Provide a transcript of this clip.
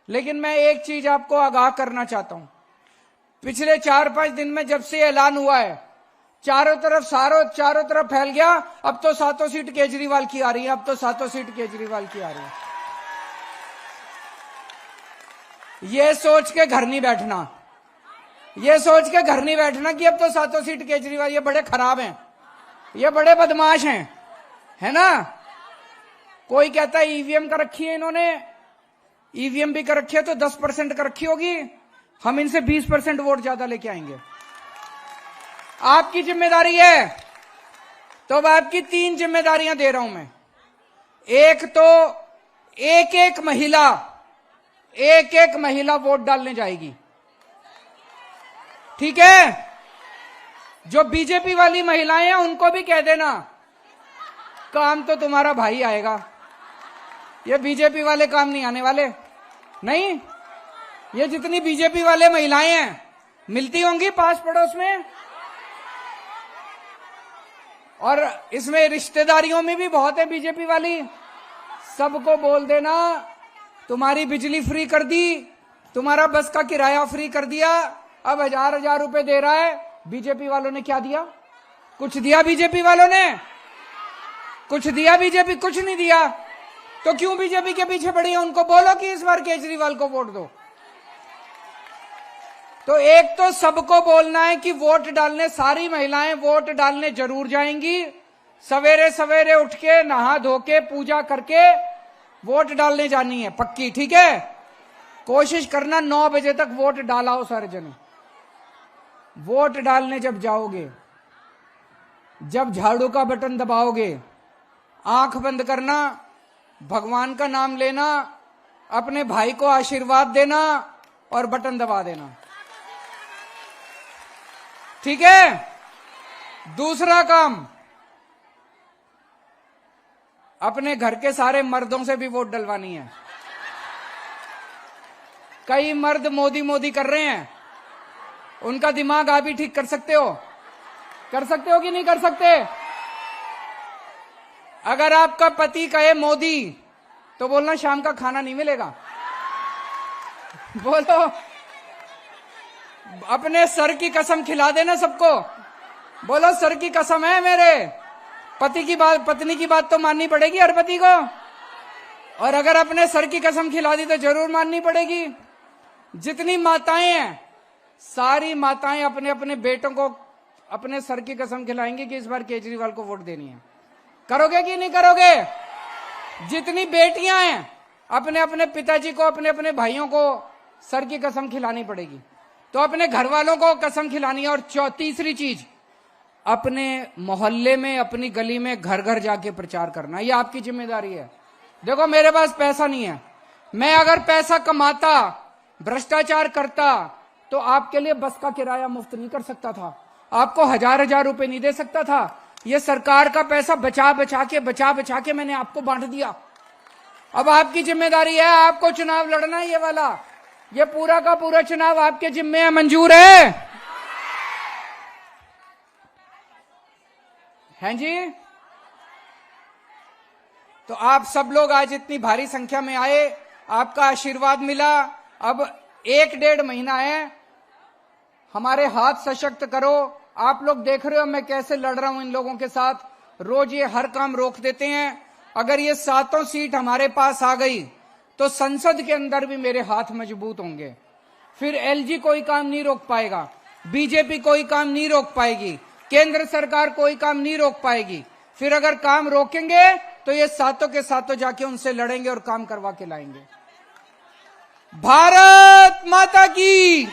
लेकिन मैं एक चीज आपको आगाह करना चाहता हूं। पिछले 4-5 दिन में जब से ऐलान हुआ है, चारों तरफ फैल गया, अब तो 7 सीट केजरीवाल की आ रही है, अब तो 7 सीट केजरीवाल की आ रही है। ये सोच के घर नहीं बैठना, ये सोच के घर नहीं बैठना कि अब तो 7 सीट केजरीवाल, ये बड़े खराब हैं, ये बड़े बदमाश हैं, है ना। कोई कहता है ईवीएम कर रखी है इन्होंने, ईवीएम भी कर रखी है तो 10% कर रखी होगी, हम इनसे 20% वोट ज्यादा लेके आएंगे। आपकी जिम्मेदारी है, तो अब आपकी 3 जिम्मेदारियां दे रहा हूं मैं। एक तो एक महिला वोट डालने जाएगी, ठीक है। जो बीजेपी वाली महिलाएं हैं उनको भी कह देना, काम तो तुम्हारा भाई आएगा, ये बीजेपी वाले काम नहीं आने वाले। नहीं, ये जितनी बीजेपी वाले महिलाएं हैं मिलती होंगी पास पड़ोस में, और इसमें रिश्तेदारियों में भी बहुत है बीजेपी वाली। सबको बोल देना तुम्हारी बिजली फ्री कर दी, तुम्हारा बस का किराया फ्री कर दिया, अब 1000-1000 रुपए दे रहा है। बीजेपी वालों ने क्या दिया? कुछ दिया बीजेपी वालों ने? कुछ दिया बीजेपी? कुछ नहीं दिया। तो क्यों बीजेपी के पीछे पड़ी है? उनको बोलो कि इस बार केजरीवाल को वोट दो। तो एक तो सबको बोलना है कि वोट डालने, सारी महिलाएं वोट डालने जरूर जाएंगी, सवेरे सवेरे उठ के नहा धो के पूजा करके वोट डालने जानी है, पक्की, ठीक है। कोशिश करना 9 बजे तक वोट डालाओ सारे जने। वोट डालने जब जाओगे, जब झाड़ू का बटन दबाओगे, आंख बंद करना, भगवान का नाम लेना, अपने भाई को आशीर्वाद देना और बटन दबा देना, ठीक है। दूसरा काम, अपने घर के सारे मर्दों से भी वोट डलवानी है। कई मर्द मोदी मोदी कर रहे हैं, उनका दिमाग आप ही ठीक कर सकते हो। कर सकते हो कि नहीं कर सकते? अगर आपका पति कहे मोदी, तो बोलना शाम का खाना नहीं मिलेगा। बोलो, अपने सर की कसम खिला देना सबको, बोलो सर की कसम है मेरे, पति की बात, पत्नी की बात तो माननी पड़ेगी हर पति को, और अगर अपने सर की कसम खिला दी तो जरूर माननी पड़ेगी। जितनी माताएं हैं, सारी माताएं अपने अपने बेटों को अपने सर की कसम खिलाएंगी कि इस बार केजरीवाल को वोट देनी है। करोगे कि नहीं करोगे? जितनी बेटियां हैं, अपने अपने पिताजी को, अपने अपने भाइयों को सर की कसम खिलानी पड़ेगी। तो अपने घर वालों को कसम खिलानी है। और तीसरी चीज, अपने मोहल्ले में, अपनी गली में, घर घर जाके प्रचार करना, ये आपकी जिम्मेदारी है। देखो, मेरे पास पैसा नहीं है, मैं अगर पैसा कमाता, भ्रष्टाचार करता, तो आपके लिए बस का किराया मुफ्त नहीं कर सकता था, आपको 1000-1000 रुपए नहीं दे सकता था। ये सरकार का पैसा बचा बचा के मैंने आपको बांट दिया। अब आपकी जिम्मेदारी है, आपको चुनाव लड़ना है, ये वाला, ये पूरा का पूरा चुनाव आपके जिम्मे है। मंजूर है? हैं जी? तो आप सब लोग आज इतनी भारी संख्या में आए, आपका आशीर्वाद मिला। अब 1-1.5 महीना है, हमारे हाथ सशक्त करो। आप लोग देख रहे हो मैं कैसे लड़ रहा हूं इन लोगों के साथ, रोज ये हर काम रोक देते हैं। अगर ये 7 सीट हमारे पास आ गई तो संसद के अंदर भी मेरे हाथ मजबूत होंगे, फिर एलजी कोई काम नहीं रोक पाएगा, बीजेपी कोई काम नहीं रोक पाएगी, केंद्र सरकार कोई काम नहीं रोक पाएगी। फिर अगर काम रोकेंगे तो ये 7 के 7 जाके उनसे लड़ेंगे और काम करवा के लाएंगे। भारत माता की।